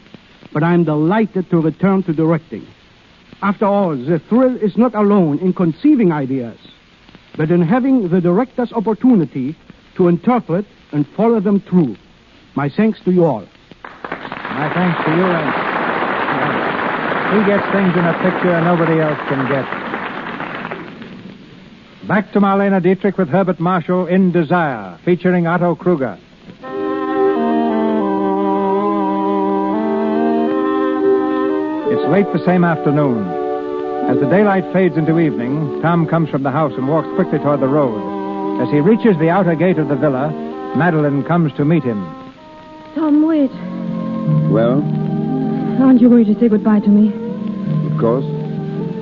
but I'm delighted to return to directing. After all, the thrill is not alone in conceiving ideas, but in having the director's opportunity to interpret and follow them through. My thanks to you all. My thanks to you, Ernst. He gets things in a picture nobody else can get. Back to Marlene Dietrich with Herbert Marshall in Desire, featuring Otto Kruger. It's late the same afternoon. As the daylight fades into evening, Tom comes from the house and walks quickly toward the road. As he reaches the outer gate of the villa, Madeline comes to meet him. Tom, wait. Well, Aren't you going to say goodbye to me? of course.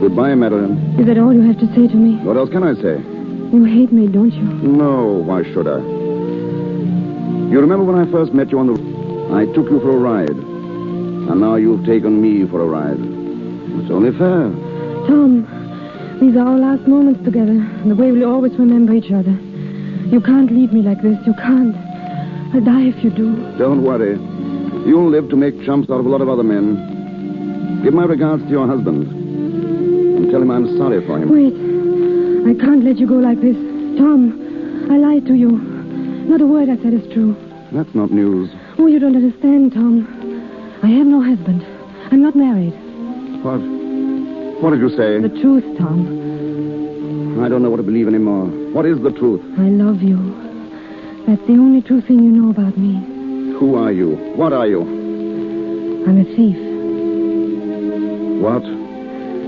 Goodbye, Madeline. Is that all you have to say to me? What else can I say? You hate me, don't you? No, why should I? You remember when I first met you on the... I took you for a ride. And now you've taken me for a ride. It's only fair. Tom, these are our last moments together. The way we'll always remember each other. You can't leave me like this. You can't. I'll die if you do. Don't worry. You'll live to make chumps out of a lot of other men. Give my regards to your husband. And tell him I'm sorry for him. Wait. I can't let you go like this. Tom, I lied to you. Not a word I said is true. That's not news. Oh, you don't understand, Tom. I have no husband. I'm not married. What? What did you say? The truth, Tom. I don't know what to believe anymore. What is the truth? I love you. That's the only true thing you know about me. Who are you? What are you? I'm a thief. What?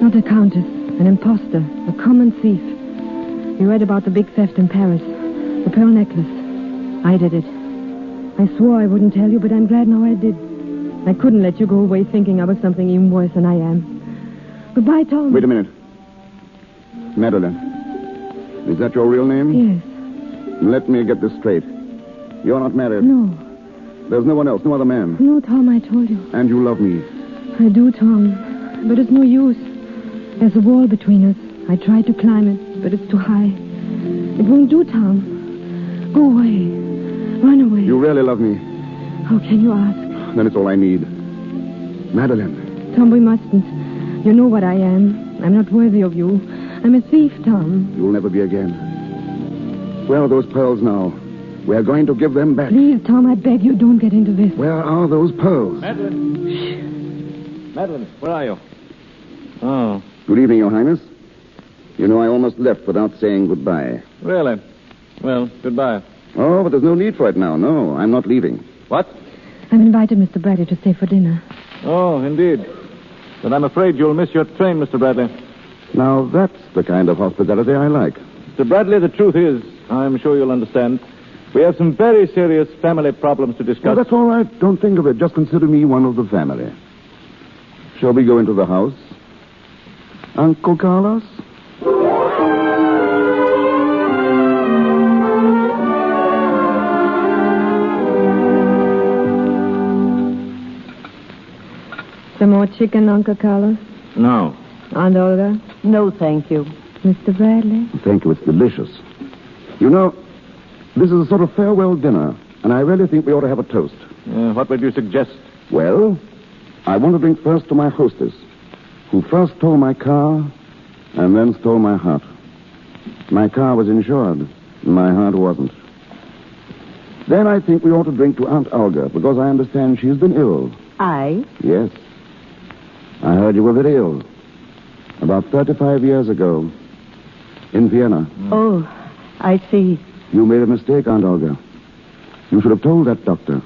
Not a countess. An imposter. A common thief. You read about the big theft in Paris. The pearl necklace. I did it. I swore I wouldn't tell you, but I'm glad now I did. I couldn't let you go away thinking I was something even worse than I am. Goodbye, Tom. Wait a minute. Madeline. Is that your real name? Yes. Let me get this straight. You're not married? No. There's no one else, no other man? No, Tom, I told you. And you love me? I do, Tom. But it's no use. There's a wall between us. I tried to climb it, but it's too high. It won't do, Tom. Go away. Run away. You really love me? How can you ask? Then it's all I need. Madeline. Tom, we mustn't. You know what I am. I'm not worthy of you. I'm a thief, Tom. You'll never be again. Where are those pearls now? We're going to give them back. Please, Tom, I beg you, don't get into this. Where are those pearls? Madeline. Madeline, where are you? Oh. Good evening, Your Highness. You know, I almost left without saying goodbye. Really? Well, goodbye. Oh, but there's no need for it now. No, I'm not leaving. What? I've invited Mr. Bradley to stay for dinner. Oh, indeed. Then I'm afraid you'll miss your train, Mr. Bradley. Now, that's the kind of hospitality I like. Mr. Bradley, the truth is, I'm sure you'll understand, we have some very serious family problems to discuss. Oh, that's all right. Don't think of it. Just consider me one of the family. Shall we go into the house? Uncle Carlos? Some more chicken, Uncle Carlos? No. Aunt Olga? No, thank you. Mr. Bradley? Thank you. It's delicious. You know, this is a sort of farewell dinner, and I really think we ought to have a toast. What would you suggest? Well, I want to drink first to my hostess, who first stole my car and then stole my heart. My car was insured. My heart wasn't. Then I think we ought to drink to Aunt Olga, because I understand she's been ill. I? Yes. I heard you were very ill. About 35 years ago. In Vienna. Oh, I see. You made a mistake, Aunt Olga. You should have told that doctor.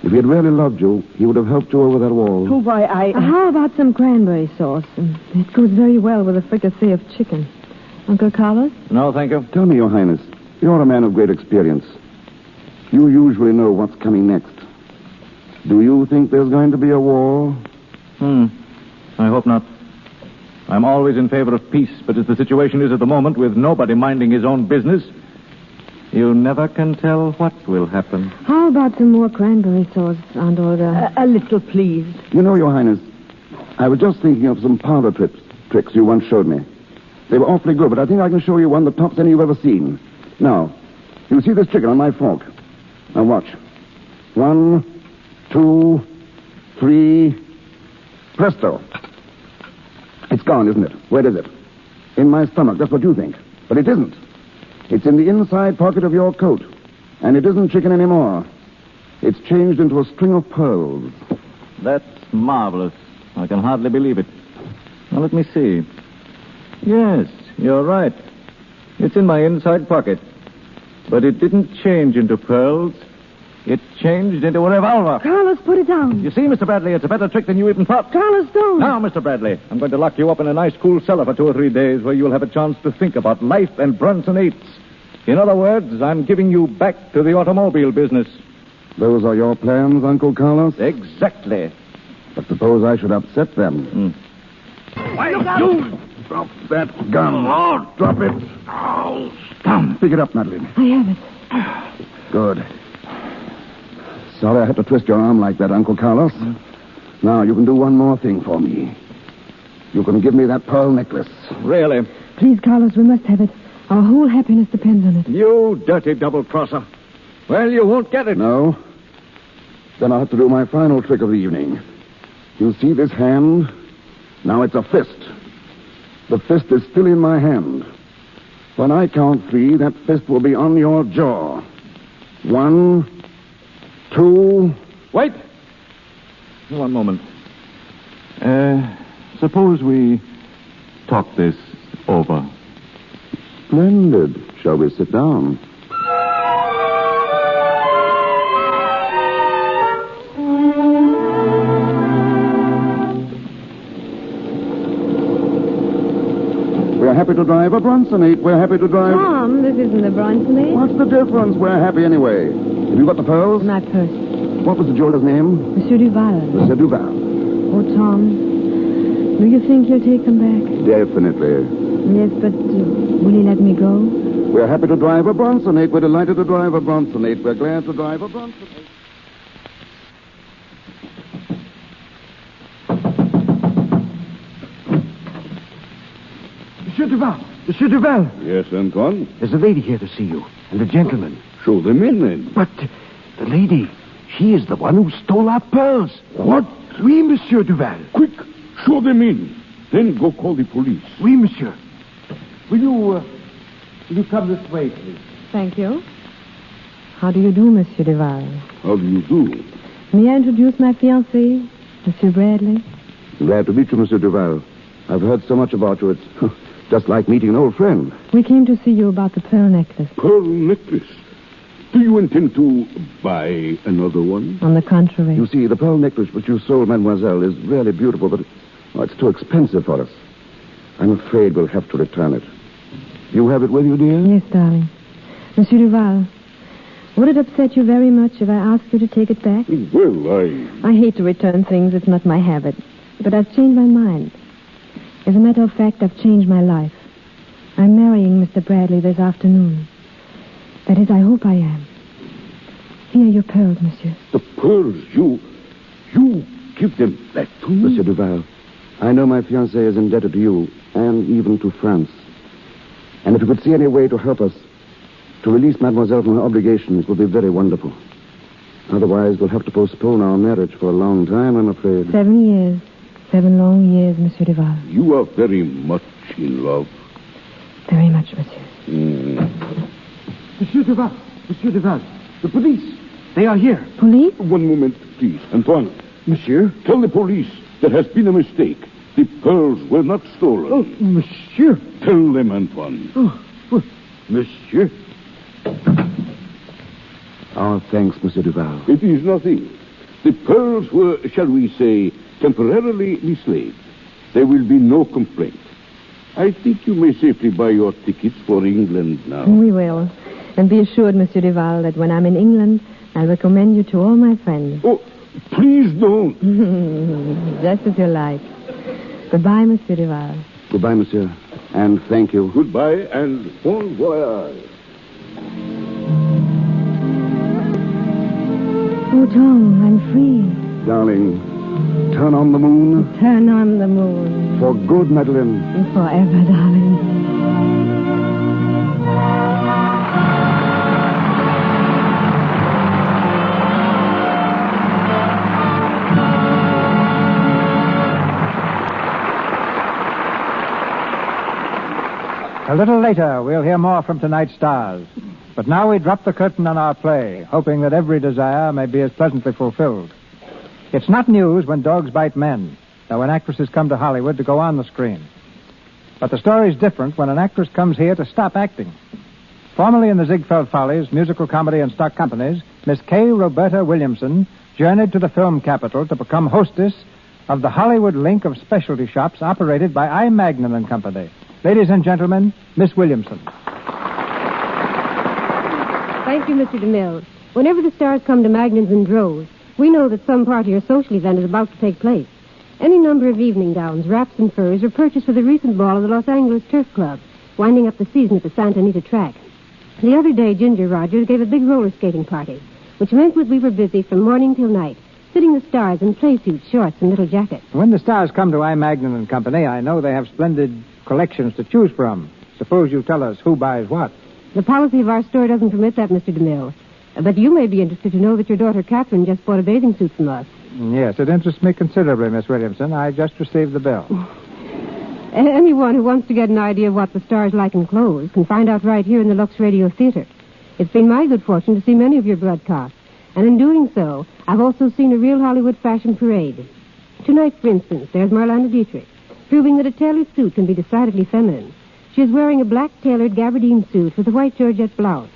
If he had really loved you, he would have helped you over that wall. Oh, why, How about some cranberry sauce? It goes very well with a fricassee of chicken. Uncle Carlos? No, thank you. Tell me, Your Highness, you're a man of great experience. You usually know what's coming next. Do you think there's going to be a war? I hope not. I'm always in favor of peace, but as the situation is at the moment, with nobody minding his own business, you never can tell what will happen. How about some more cranberry sauce, Aunt Olga? A little, please. You know, Your Highness, I was just thinking of some parlor tricks you once showed me. They were awfully good, but I think I can show you one that tops any you've ever seen. Now, you see this chicken on my fork. Now watch. 1, 2, 3. Presto. It's gone, isn't it? Where is it? In my stomach. That's what you think. But it isn't. It's in the inside pocket of your coat. And it isn't chicken anymore. It's changed into a string of pearls. That's marvelous. I can hardly believe it. Now, let me see. Yes, you're right. It's in my inside pocket. But it didn't change into pearls. It changed into a revolver. Carlos, put it down. You see, Mr. Bradley, it's a better trick than you even thought. Carlos, don't. Now, Mr. Bradley, I'm going to lock you up in a nice, cool cellar for 2 or 3 days where you'll have a chance to think about life and Brunsonates. In other words, I'm giving you back to the automobile business. Those are your plans, Uncle Carlos? Exactly. But suppose I should upset them. Why, you... Drop that gun. Oh, drop it. Oh, stop. Pick it up, Madeline. I have it. Good. Sorry I had to twist your arm like that, Uncle Carlos. Now, you can do one more thing for me. You can give me that pearl necklace. Really? Please, Carlos, we must have it. Our whole happiness depends on it. You dirty double-crosser. Well, you won't get it. No? Then I'll have to do my final trick of the evening. You see this hand? Now it's a fist. The fist is still in my hand. When I count 3, that fist will be on your jaw. 1, 2... Wait. One moment. Suppose we talk this over. Splendid. Shall we sit down? We're happy to drive a Brunsonate. We're happy to drive... Tom, this isn't the Brunsonate. What's the difference? We're happy anyway. Have you got the pearls? My purse. What was the jeweler's name? Monsieur Duval. Monsieur Duval. Oh, Tom, do you think he'll take them back? Definitely. Yes, but will he let me go? We're happy to drive a Brunsonate. We're delighted to drive a Brunsonate. We're glad to drive a Brunsonate. Monsieur Duval! Monsieur Duval! Yes, Antoine? There's a lady here to see you, and a gentleman. Show them in, then. But the lady, she is the one who stole our pearls. What? Oui, Monsieur Duval. Quick, show them in. Then go call the police. Oui, Monsieur. Will you come this way, please? Thank you. How do you do, Monsieur Duval? How do you do? May I introduce my fiancé, Monsieur Bradley? Glad to meet you, Monsieur Duval. I've heard so much about you. It's just like meeting an old friend. We came to see you about the pearl necklace. Pearl necklace? Do you intend to buy another one? On the contrary. You see, the pearl necklace which you sold, Mademoiselle, is really beautiful, but it's too expensive for us. I'm afraid we'll have to return it. You have it with you, dear? Yes, darling. Monsieur Duval, would it upset you very much if I asked you to take it back? Well, I hate to return things. It's not my habit. But I've changed my mind. As a matter of fact, I've changed my life. I'm marrying Mr. Bradley this afternoon. That is, I hope I am. Here are your pearls, monsieur. The pearls, you give them back to me? Monsieur Duval, I know my fiancée is indebted to you, and even to France. And if you could see any way to help us, to release Mademoiselle from her obligations, it would be very wonderful. Otherwise, we'll have to postpone our marriage for a long time, I'm afraid. 7 years. 7 long years, Monsieur Duval. You are very much in love. Very much, monsieur. Monsieur Duval. Monsieur Duval. The police. They are here. Police? One moment, please. Antoine. Monsieur? Tell the police there has been a mistake. The pearls were not stolen. Oh, monsieur. Tell them, Antoine. Oh, monsieur. Our thanks, Monsieur Duval. It is nothing. The pearls were, shall we say, temporarily mislaid. There will be no complaint. I think you may safely buy your tickets for England now. We will. And be assured, Monsieur Duval, that when I'm in England, I'll recommend you to all my friends. Oh, please don't. Just as you like. Goodbye, Monsieur Duval. Goodbye, monsieur. And thank you. Goodbye and bon voyage. Oh, Tom, I'm free. Darling, turn on the moon. Turn on the moon. For good, Madeline. And forever, darling. A little later, we'll hear more from tonight's stars. But now we drop the curtain on our play, hoping that every desire may be as pleasantly fulfilled. It's not news when dogs bite men, though when actresses come to Hollywood to go on the screen. But the story's different when an actress comes here to stop acting. Formerly in the Ziegfeld Follies, musical comedy and stock companies, Miss K. Roberta Williamson journeyed to the film capital to become hostess of the Hollywood link of specialty shops operated by I. Magnin and Company. Ladies and gentlemen, Miss Williamson. Thank you, Mr. DeMille. Whenever the stars come to Magnan's in droves, we know that some party or social event is about to take place. Any number of evening gowns, wraps, and furs were purchased for the recent ball of the Los Angeles Turf Club, winding up the season at the Santa Anita track. The other day, Ginger Rogers gave a big roller skating party, which meant that we were busy from morning till night, fitting the stars in play suits, shorts, and little jackets. When the stars come to I. Magnin and Company, I know they have splendid collections to choose from. Suppose you tell us who buys what. The policy of our store doesn't permit that, Mr. DeMille. But you may be interested to know that your daughter Catherine just bought a bathing suit from us. Yes, it interests me considerably, Miss Williamson. I just received the bill. Anyone who wants to get an idea of what the stars like in clothes can find out right here in the Lux Radio Theater. It's been my good fortune to see many of your broadcasts. And in doing so, I've also seen a real Hollywood fashion parade. Tonight, for instance, there's Marlena Dietrich, proving that a tailored suit can be decidedly feminine. She is wearing a black tailored gabardine suit with a white georgette blouse.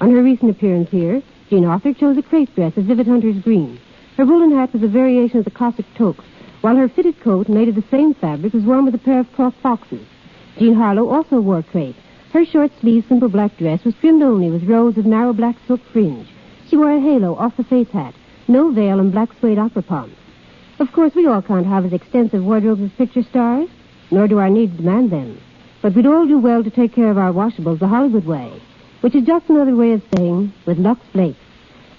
On her recent appearance here, Jean Arthur chose a crepe dress of vivid hunter's green. Her woolen hat was a variation of the Cossack toque, while her fitted coat, made of the same fabric, was worn with a pair of cloth foxes. Jean Harlow also wore crepe. Her short-sleeved, simple black dress was trimmed only with rows of narrow black silk fringe. She wore a halo off the face hat, no veil, and black suede opera pumps. Of course, we all can't have as extensive wardrobes as picture stars, nor do our needs demand them. But we'd all do well to take care of our washables the Hollywood way, which is just another way of saying with Lux Flakes.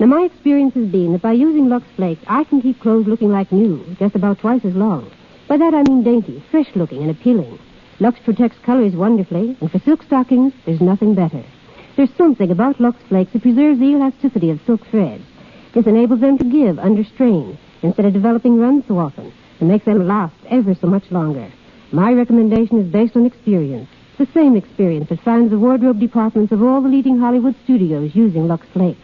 Now, my experience has been that by using Lux Flakes, I can keep clothes looking like new, just about twice as long. By that I mean dainty, fresh-looking, and appealing. Lux protects colors wonderfully, and for silk stockings, there's nothing better. There's something about Lux Flakes that preserves the elasticity of silk threads. This enables them to give under strain, instead of developing runs so often, and makes them last ever so much longer. My recommendation is based on experience. The same experience that finds the wardrobe departments of all the leading Hollywood studios using Lux Flakes.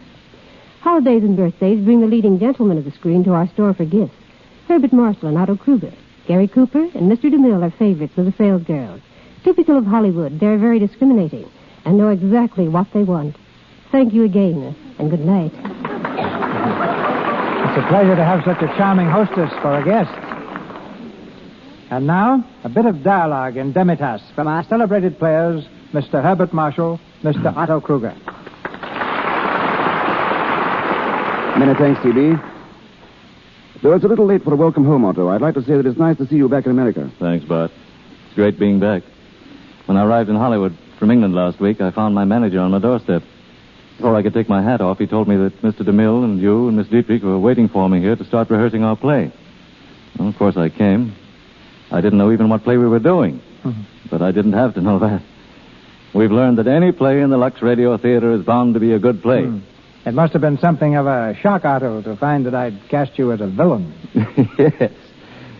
Holidays and birthdays bring the leading gentlemen of the screen to our store for gifts. Herbert Marshall and Otto Kruger, Gary Cooper, and Mr. DeMille are favorites of the sales girls. Typical of Hollywood, they're very discriminating and know exactly what they want. Thank you again, and good night. It's a pleasure to have such a charming hostess for a guest. And now, a bit of dialogue in Demitas from our celebrated players, Mr. Herbert Marshall, Mr. Otto Kruger. Many thanks, C.B. Though it's a little late for a welcome home, Otto, I'd like to say that it's nice to see you back in America. Thanks, Bart. It's great being back. When I arrived in Hollywood from England last week, I found my manager on my doorstep. Before I could take my hat off, he told me that Mr. DeMille and you and Miss Dietrich were waiting for me here to start rehearsing our play. Well, of course, I came. I didn't know even what play we were doing. But I didn't have to know that. We've learned that any play in the Lux Radio Theater is bound to be a good play. It must have been something of a shock, Otto, to find that I'd cast you as a villain.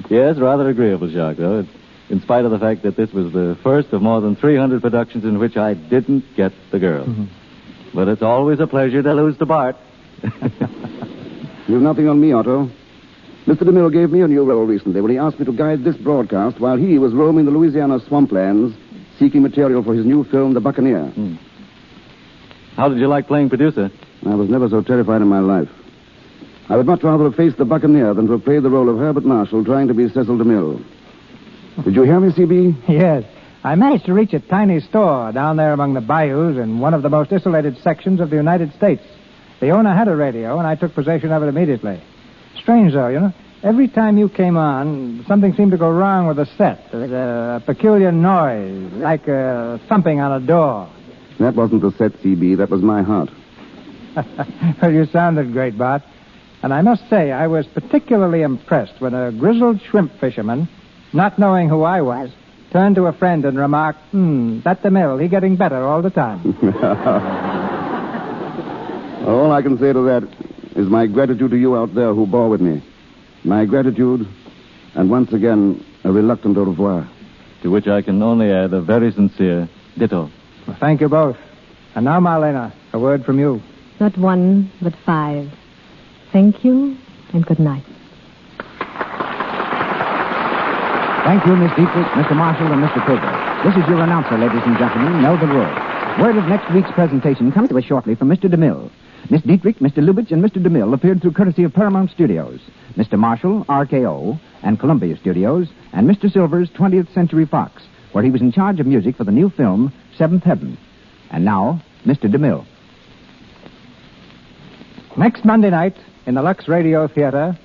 Yes, rather agreeable shock, though. In spite of the fact that this was the first of more than 300 productions in which I didn't get the girl. But it's always a pleasure to lose to Bart. You've nothing on me, Otto. Mr. DeMille gave me a new role recently when he asked me to guide this broadcast while he was roaming the Louisiana swamplands seeking material for his new film, The Buccaneer. How did you like playing producer? I was never so terrified in my life. I would much rather have faced the Buccaneer than to have played the role of Herbert Marshall trying to be Cecil DeMille. Did you hear me, C.B.? Yes. I managed to reach a tiny store down there among the bayous in one of the most isolated sections of the United States. The owner had a radio, and I took possession of it immediately. Strange, though, you know. Every time you came on, something seemed to go wrong with the set. There was a peculiar noise, like thumping on a door. That wasn't the set, C.B. That was my heart. Well, you sounded great, Bart. And I must say, I was particularly impressed when a grizzled shrimp fisherman, not knowing who I was, turned to a friend and remarked, that DeMille, he getting better all the time. All I can say to that is my gratitude to you out there who bore with me. My gratitude, and once again, a reluctant au revoir. To which I can only add a very sincere ditto. Well, thank you both. And now, Marlena, a word from you. Not 1, but 5. Thank you, and good night. Thank you, Miss Dietrich, Mr. Marshall, and Mr. Kruger. This is your announcer, ladies and gentlemen, Melvin Roy. Word of next week's presentation comes to us shortly from Mr. DeMille. Miss Dietrich, Mr. Lubitsch, and Mr. DeMille appeared through courtesy of Paramount Studios. Mr. Marshall, RKO, and Columbia Studios, and Mr. Silvers, 20th Century Fox, where he was in charge of music for the new film, Seventh Heaven. And now, Mr. DeMille. Next Monday night, in the Lux Radio Theater,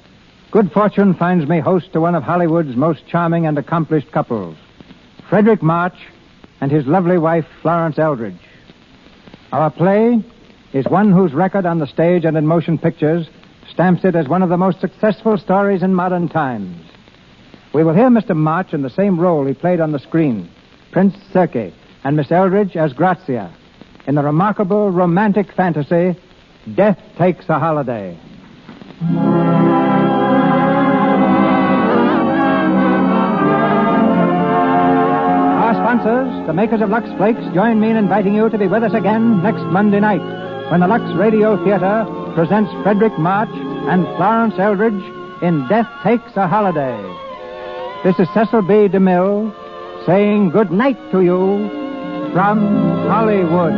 good fortune finds me host to one of Hollywood's most charming and accomplished couples, Frederick March and his lovely wife, Florence Eldridge. Our play is one whose record on the stage and in motion pictures stamps it as one of the most successful stories in modern times. We will hear Mr. March in the same role he played on the screen, Prince Sergei, and Miss Eldridge as Grazia, in the remarkable romantic fantasy, Death Takes a Holiday. Our sponsors, the makers of Lux Flakes, join me in inviting you to be with us again next Monday night when the Lux Radio Theater presents Frederick March and Florence Eldridge in Death Takes a Holiday. This is Cecil B. DeMille saying good night to you from Hollywood.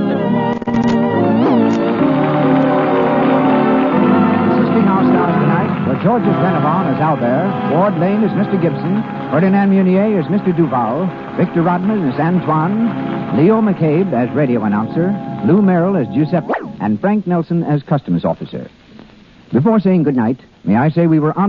Georges Benavon as Albert, Ward Lane as Mr. Gibson, Ferdinand Munier as Mr. Duval, Victor Rodman as Antoine, Leo McCabe as radio announcer, Lou Merrill as Giuseppe, and Frank Nelson as customs officer. Before saying goodnight, may I say we were honored